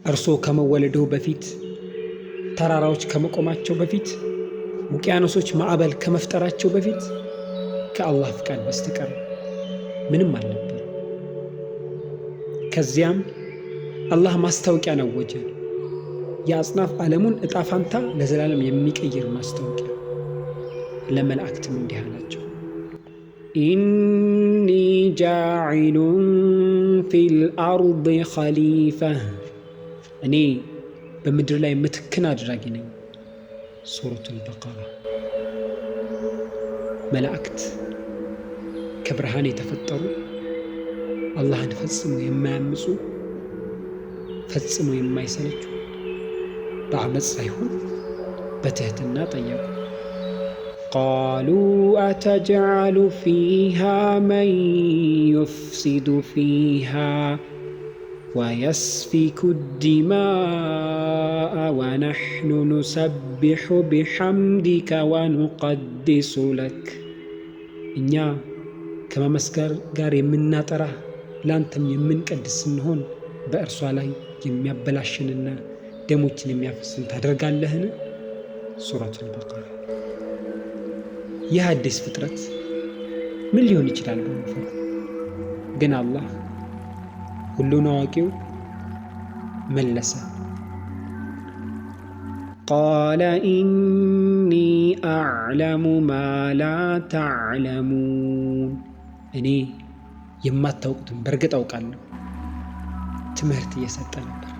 እርሶ ከመወለደው በፊት ተራራዎች ከመቆማቸው በፊት ውቅያኖሶች ማዕበል ከመፍጠራቸው በፊት ከአላህ ፍቃድ በስተቀር ምንም አልነበር። ከዚያም አላህ ማስታወቂያን አወጀ። የአጽናፍ ዓለሙን ዕጣ ፋንታ ለዘላለም የሚቀይር ማስታወቂያ። ለመላእክትም እንዲህ አላቸው፣ ኢኒ ጃዒሉን ፊል አርድ ኸሊፋ፣ እኔ በምድር ላይ ምትክን አድራጊ ነኝ። ሱረቱል በቀራ። መላእክት ከብርሃን የተፈጠሩ አላህን ፈጽሞ የማያምፁ ፈጽሞ የማይሰለቹ በአመፅ ሳይሆን በትህትና ጠየቁ። ቃሉ አተጅዐሉ ፊሃ መን ዩፍሲዱ ፊሃ ወየስፊኩ ዲማአ ወነሕኑ ኑሰቢሑ ቢሐምዲከ ወኑቀድሱ ለክ፣ እኛ ከማመስገን ጋር የምናጠራህ ላንተም የምንቀድስ ስንሆን በእርሷ ላይ የሚያበላሽንና ደሞችን የሚያፈስን ታደርጋለህን? ሱረቱል በቀራ። ይህ አዲስ ፍጥረት ምን ሊሆን ይችላል በመፈሩ? ግን አላህ ሁሉን አዋቂው መለሰ፣ ቃለ ኢኒ አዕለሙ ማ ላ ተዕለሙን፣ እኔ የማታውቁትን በእርግጥ አውቃለሁ። ትምህርት እየሰጠ ነበር፣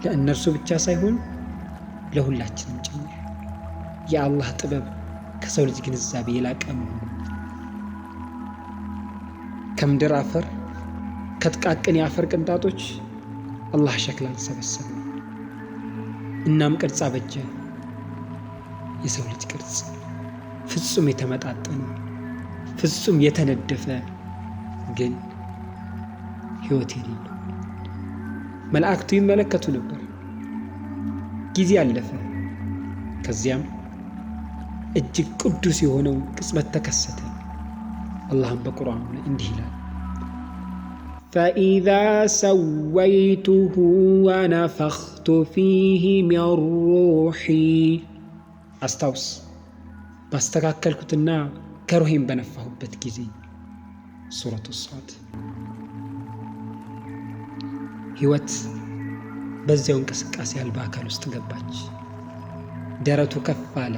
ለእነርሱ ብቻ ሳይሆን ለሁላችንም ጭምር። የአላህ ጥበብ ከሰው ልጅ ግንዛቤ የላቀ መሆኑ፣ ከምድር አፈር ከጥቃቅን የአፈር ቅንጣቶች አላህ ሸክላን ሰበሰበ፣ እናም ቅርጽ አበጀ። የሰው ልጅ ቅርጽ ፍጹም የተመጣጠነ ፍጹም የተነደፈ ግን ሕይወት የሌለው። መላእክቱ ይመለከቱ ነበር። ጊዜ አለፈ። ከዚያም እጅግ ቅዱስ የሆነው ቅጽበት ተከሰተ። አላህም በቁርአኑ ላይ እንዲህ ይላል፣ ፈኢዛ ሰወይቱሁ ወነፈኽቱ ፊህ ሚን ሩሒ፣ አስታውስ ባስተካከልኩትና ከሩሄም በነፋሁበት ጊዜ። ሱረቱ ሷድ። ሕይወት በዚያው እንቅስቃሴ ያልባ አካል ውስጥ ገባች። ደረቱ ከፍ አለ፣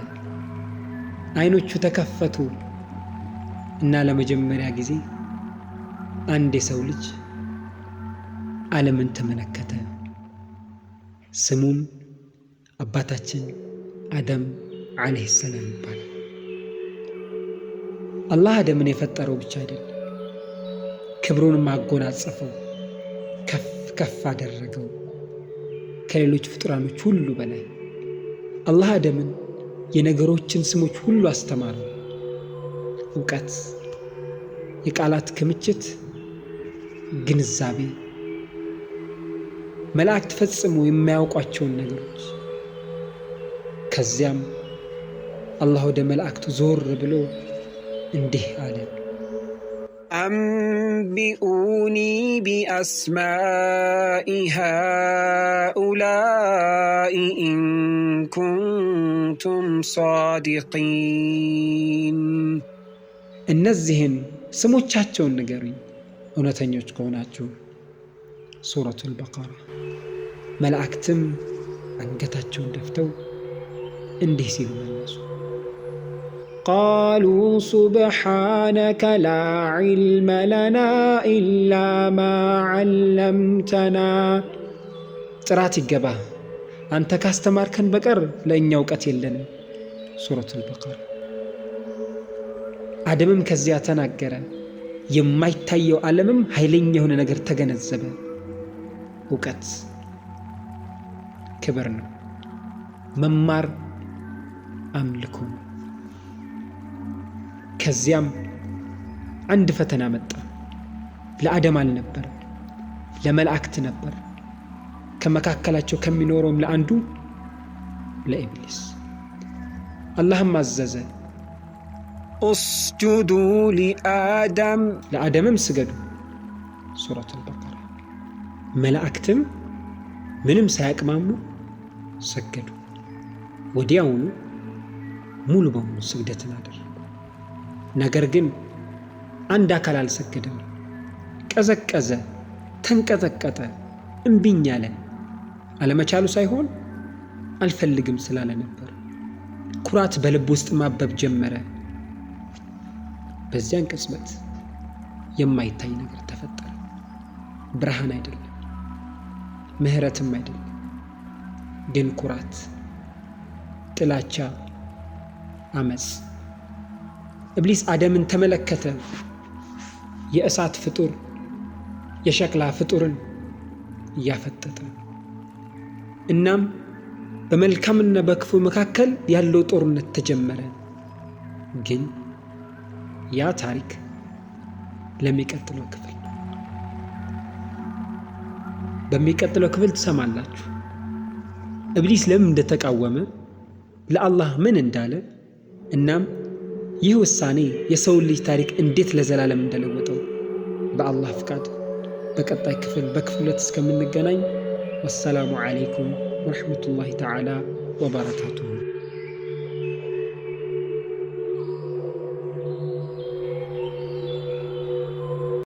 አይኖቹ ተከፈቱ እና ለመጀመሪያ ጊዜ አንድ የሰው ልጅ ዓለምን ተመለከተ። ስሙም አባታችን አደም ዓለይሂ ሰላም ይባላል። አላህ አደምን የፈጠረው ብቻ አይደለም፣ ክብሩንም አጎናጸፈው፣ ከፍ ከፍ አደረገው ከሌሎች ፍጡራኖች ሁሉ በላይ። አላህ አደምን የነገሮችን ስሞች ሁሉ አስተማረው። እውቀት፣ የቃላት ክምችት፣ ግንዛቤ፣ መላእክት ፈጽሞ የማያውቋቸውን ነገሮች። ከዚያም አላህ ወደ መላእክቱ ዞር ብሎ እንዲህ አለ፣ አንቢኡኒ ቢአስማኢ ሃኡላኢ ኢን ኩንቱም ሷዲቂን፣ እነዚህን ስሞቻቸውን ንገሩኝ እውነተኞች ከሆናችሁ። ሱረቱል በቀራ። መላእክትም አንገታቸውን ደፍተው እንዲህ ሲሉ መለሱ፣ ቃሉ ሱብሓነከ ላ ዒልመ ለና ኢላ ማ ዐለምተና፣ ጥራት ይገባ አንተ ካስተማርከን በቀር ለእኛ እውቀት የለንም። ሱረቱል በቀራ። አደምም ከዚያ ተናገረ። የማይታየው ዓለምም ኃይለኛ የሆነ ነገር ተገነዘበ። እውቀት ክብር ነው። መማር አምልኮ ነው። ከዚያም አንድ ፈተና መጣ። ለአደም አልነበር፣ ለመላእክት ነበር። ከመካከላቸው ከሚኖረውም ለአንዱ ለኢብሊስ። አላህም አዘዘ፣ ኡስጁዱ ሊአደም፣ ለአደምም ስገዱ። ሱረቱል በቀራ። መላእክትም ምንም ሳያቅማሙ ሰገዱ። ወዲያውኑ ሙሉ በሙሉ ስግደትን አደረጉ። ነገር ግን አንድ አካል አልሰገደም። ቀዘቀዘ፣ ተንቀጠቀጠ፣ እምቢኝ አለ። አለመቻሉ ሳይሆን አልፈልግም ስላለ ነበር። ኩራት በልብ ውስጥ ማበብ ጀመረ። በዚያን ቅጽበት የማይታይ ነገር ተፈጠረ። ብርሃን አይደለም፣ ምህረትም አይደለም፣ ግን ኩራት፣ ጥላቻ፣ አመጽ። ኢብሊስ አደምን ተመለከተ። የእሳት ፍጡር የሸክላ ፍጡርን እያፈጠጠ። እናም በመልካምና በክፉ መካከል ያለው ጦርነት ተጀመረ። ግን ያ ታሪክ ለሚቀጥለው ክፍል ነው። በሚቀጥለው ክፍል ትሰማላችሁ። ኢብሊስ ለምን እንደተቃወመ፣ ለአላህ ምን እንዳለ፣ እናም ይህ ውሳኔ የሰውን ልጅ ታሪክ እንዴት ለዘላለም እንደለወጠው በአላህ ፍቃድ በቀጣይ ክፍል በክፍል 2 እስከምንገናኝ ወሰላሙ ዓለይኩም ወረሕመቱላሂ ተዓላ ወበረካቱሁ።